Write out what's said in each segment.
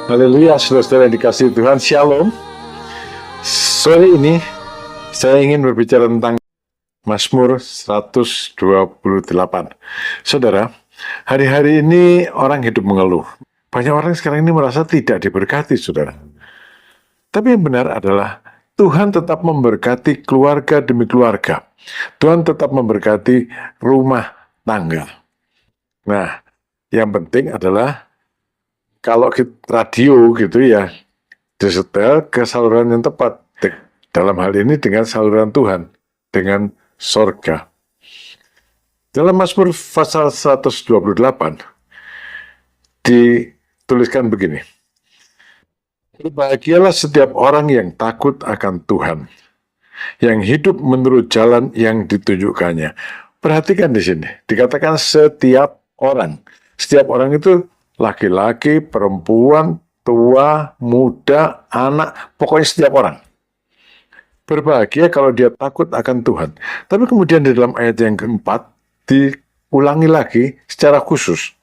Haleluya, saudara-saudara yang dikasihi Tuhan, Shalom. Sore ini saya ingin berbicara tentang Mazmur 128. Saudara, hari-hari ini orang hidup mengeluh. Banyak orang sekarang ini merasa tidak diberkati, saudara. Tapi yang benar adalah Tuhan tetap memberkati keluarga demi keluarga. Tuhan tetap memberkati rumah tangga. Nah, yang penting adalah kalau radio gitu ya, disetel ke saluran yang tepat. Dalam hal ini dengan saluran Tuhan, dengan sorga. Dalam Mazmur pasal 128, dituliskan begini. Berbahagialah setiap orang yang takut akan Tuhan, yang hidup menurut jalan yang ditunjukkannya. Perhatikan di sini, dikatakan setiap orang. Setiap orang itu laki-laki, perempuan, tua, muda, anak, pokoknya setiap orang. Berbahagia kalau dia takut akan Tuhan. Tapi kemudian di dalam ayat yang keempat, diulangi lagi secara khusus.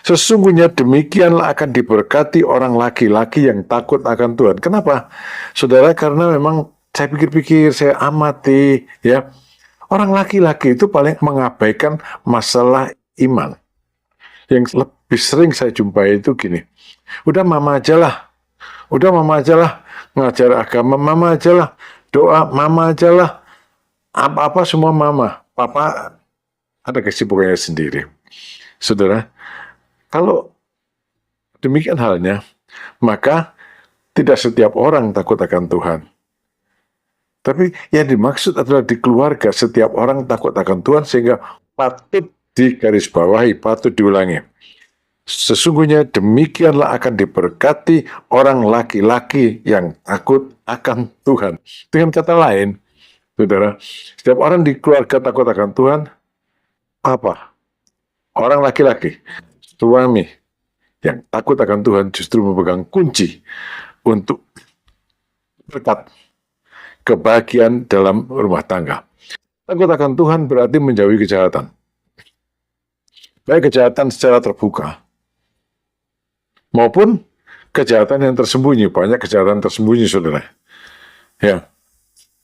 Sesungguhnya demikianlah akan diberkati orang laki-laki yang takut akan Tuhan. Kenapa? Saudara, karena memang saya pikir-pikir, saya amati, ya, orang laki-laki itu paling mengabaikan masalah iman. Yang lebih sering saya jumpai itu gini, udah mama aja lah, ngajar agama mama aja lah, doa mama aja lah, apa-apa semua mama, papa ada kesibukannya sendiri. Saudara, kalau demikian halnya, maka tidak setiap orang takut akan Tuhan. Tapi yang dimaksud adalah di keluarga setiap orang takut akan Tuhan, sehingga patut digarisbawahi, patut diulangi. Sesungguhnya demikianlah akan diberkati orang laki-laki yang takut akan Tuhan. Dengan kata lain, saudara, setiap orang di keluarga takut akan Tuhan, apa? Orang laki-laki, suami yang takut akan Tuhan justru memegang kunci untuk berkat kebahagiaan dalam rumah tangga. Takut akan Tuhan berarti menjauhi kejahatan. Baik kejahatan secara terbuka, maupun kejahatan yang tersembunyi. Banyak kejahatan tersembunyi, saudara. Ya,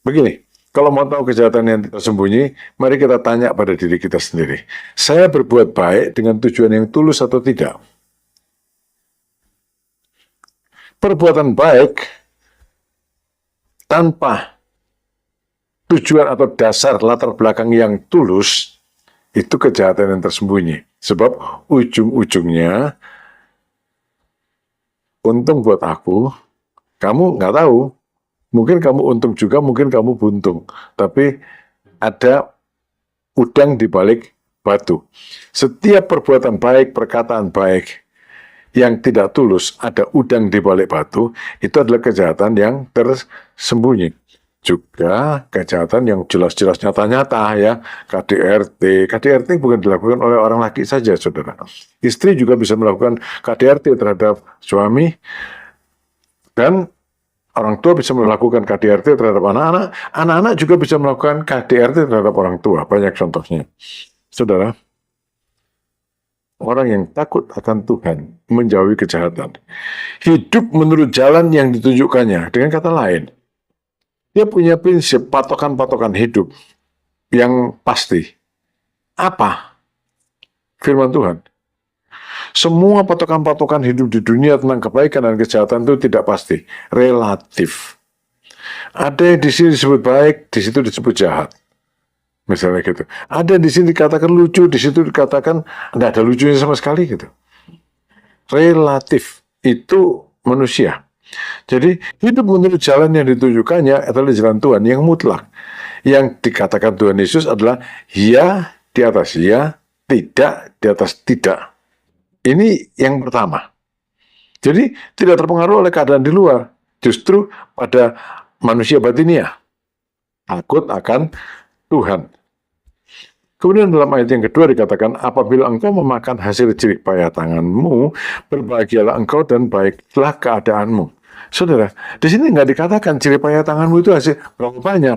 begini, kalau mau tahu kejahatan yang tersembunyi, mari kita tanya pada diri kita sendiri. Saya berbuat baik dengan tujuan yang tulus atau tidak? Perbuatan baik tanpa tujuan atau dasar latar belakang yang tulus, itu kejahatan yang tersembunyi. Sebab ujung-ujungnya untung buat aku, kamu nggak tahu. Mungkin kamu untung juga, mungkin kamu buntung. Tapi ada udang di balik batu. Setiap perbuatan baik, perkataan baik yang tidak tulus, ada udang di balik batu, itu adalah kejahatan yang tersembunyi. Juga kejahatan yang jelas-jelas nyata-nyata, ya, KDRT. KDRT bukan dilakukan oleh orang laki saja, saudara. Istri juga bisa melakukan KDRT terhadap suami, dan orang tua bisa melakukan KDRT terhadap anak-anak. Anak-anak juga bisa melakukan KDRT terhadap orang tua. Banyak contohnya. Saudara, orang yang takut akan Tuhan menjauhi kejahatan. Hidup menurut jalan yang ditunjukkannya. Dengan kata lain, dia punya prinsip patokan-patokan hidup yang pasti. Apa? Firman Tuhan. Semua patokan-patokan hidup di dunia tentang kebaikan dan kejahatan itu tidak pasti. Relatif. Ada yang di sini disebut baik, di situ disebut jahat. Misalnya gitu. Ada yang di sini dikatakan lucu, di situ dikatakan tidak ada lucunya sama sekali gitu. Relatif. Itu manusia. Jadi hidup menurut jalan yang ditunjukkannya adalah jalan Tuhan yang mutlak. Yang dikatakan Tuhan Yesus adalah ya di atas ya, tidak di atas tidak. Ini yang pertama. Jadi tidak terpengaruh oleh keadaan di luar. Justru pada manusia batiniah. Takut akan Tuhan. Kemudian dalam ayat yang kedua dikatakan, apabila engkau memakan hasil jerih payah tanganmu, berbahagialah engkau dan baiklah keadaanmu. Saudara, di sini nggak dikatakan jerih payah tanganmu itu hasil berapa banyak.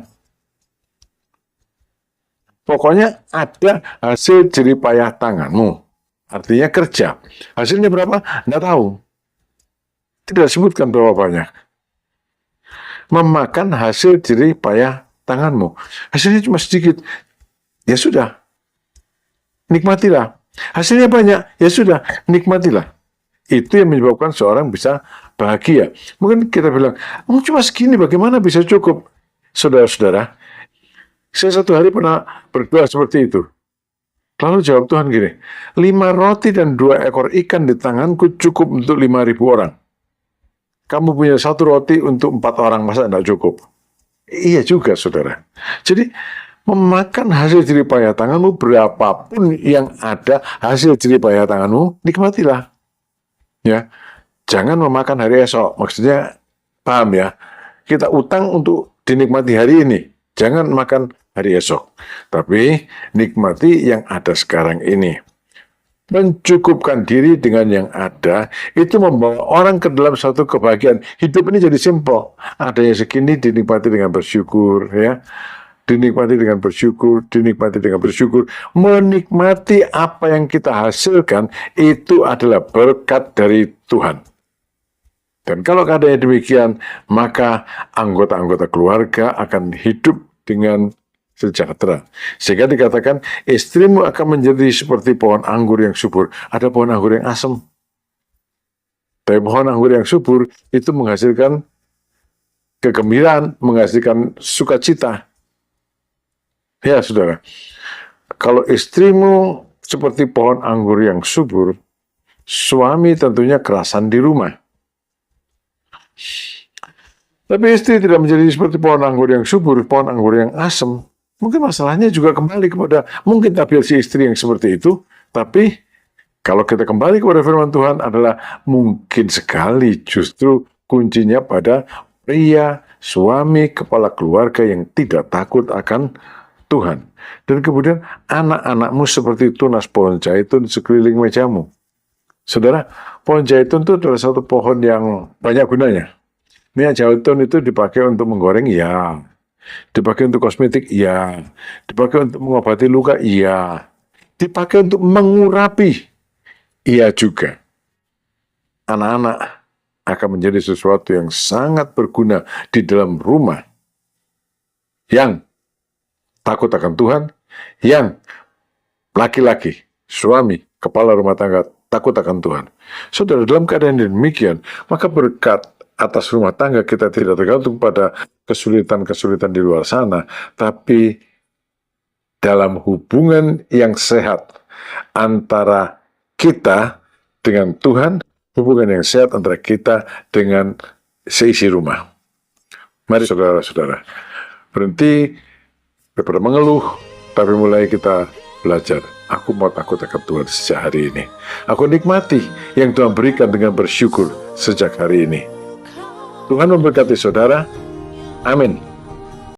Pokoknya ada hasil jerih payah tanganmu. Artinya kerja. Hasilnya berapa? Nggak tahu. Tidak disebutkan berapa banyak. Memakan hasil jerih payah tanganmu. Hasilnya cuma sedikit. Ya sudah, nikmatilah. Hasilnya banyak. Ya sudah, nikmatilah. Itu yang menyebabkan seorang bisa bahagia. Mungkin kita bilang, oh, cuma segini, bagaimana bisa cukup? Saudara-saudara, saya satu hari pernah berdoa seperti itu. Lalu jawab Tuhan gini, 5 roti dan 2 ekor ikan di tanganku cukup untuk 5.000 orang. Kamu punya 1 roti untuk 4 orang, masa tidak cukup? Iya juga, saudara. Jadi, memakan hasil jerih payah tanganmu, berapapun yang ada hasil jerih payah tanganmu, nikmatilah. Ya, jangan memakan hari esok. Maksudnya, paham ya? Kita utang untuk dinikmati hari ini. Jangan makan hari esok. Tapi, nikmati yang ada sekarang ini. Mencukupkan diri dengan yang ada, itu membawa orang ke dalam satu kebahagiaan. Hidup ini jadi simpel. Ada yang segini dinikmati dengan bersyukur, ya. Dinikmati dengan bersyukur, dinikmati dengan bersyukur. Menikmati apa yang kita hasilkan, itu adalah berkat dari Tuhan. Dan kalau keadaannya demikian, maka anggota-anggota keluarga akan hidup dengan sejahtera. Sehingga dikatakan, istrimu akan menjadi seperti pohon anggur yang subur. Ada pohon anggur yang asam. Tapi pohon anggur yang subur itu menghasilkan kegembiraan, menghasilkan sukacita. Ya, saudara. Kalau istrimu seperti pohon anggur yang subur, suami tentunya kerasan di rumah. Tapi istri tidak menjadi seperti pohon anggur yang subur, pohon anggur yang asam. Mungkin masalahnya juga kembali kepada, mungkin tabiat si istri yang seperti itu, tapi kalau kita kembali kepada firman Tuhan adalah mungkin sekali justru kuncinya pada pria, suami, kepala keluarga yang tidak takut akan Tuhan. Dan kemudian anak-anakmu seperti tunas pohon zaitun sekeliling mejamu. Saudara, pohon zaitun itu adalah satu pohon yang banyak gunanya. Minyak zaitun itu dipakai untuk menggoreng, ya. Dipakai untuk kosmetik, iya. Dipakai untuk mengobati luka, iya. Dipakai untuk mengurapi, iya juga. Anak-anak akan menjadi sesuatu yang sangat berguna di dalam rumah. Yang takut akan Tuhan, yang laki-laki, suami, kepala rumah tangga, takut akan Tuhan. Saudara, dalam keadaan demikian, maka berkat atas rumah tangga kita tidak tergantung pada kesulitan-kesulitan di luar sana, tapi dalam hubungan yang sehat antara kita dengan Tuhan, hubungan yang sehat antara kita dengan seisi rumah. Mari saudara-saudara, berhenti daripada mengeluh, tapi mulai kita belajar. Aku mau takut akan Tuhan sejak hari ini. Aku nikmati yang Tuhan berikan dengan bersyukur sejak hari ini. Tuhan memberkati saudara. Amin.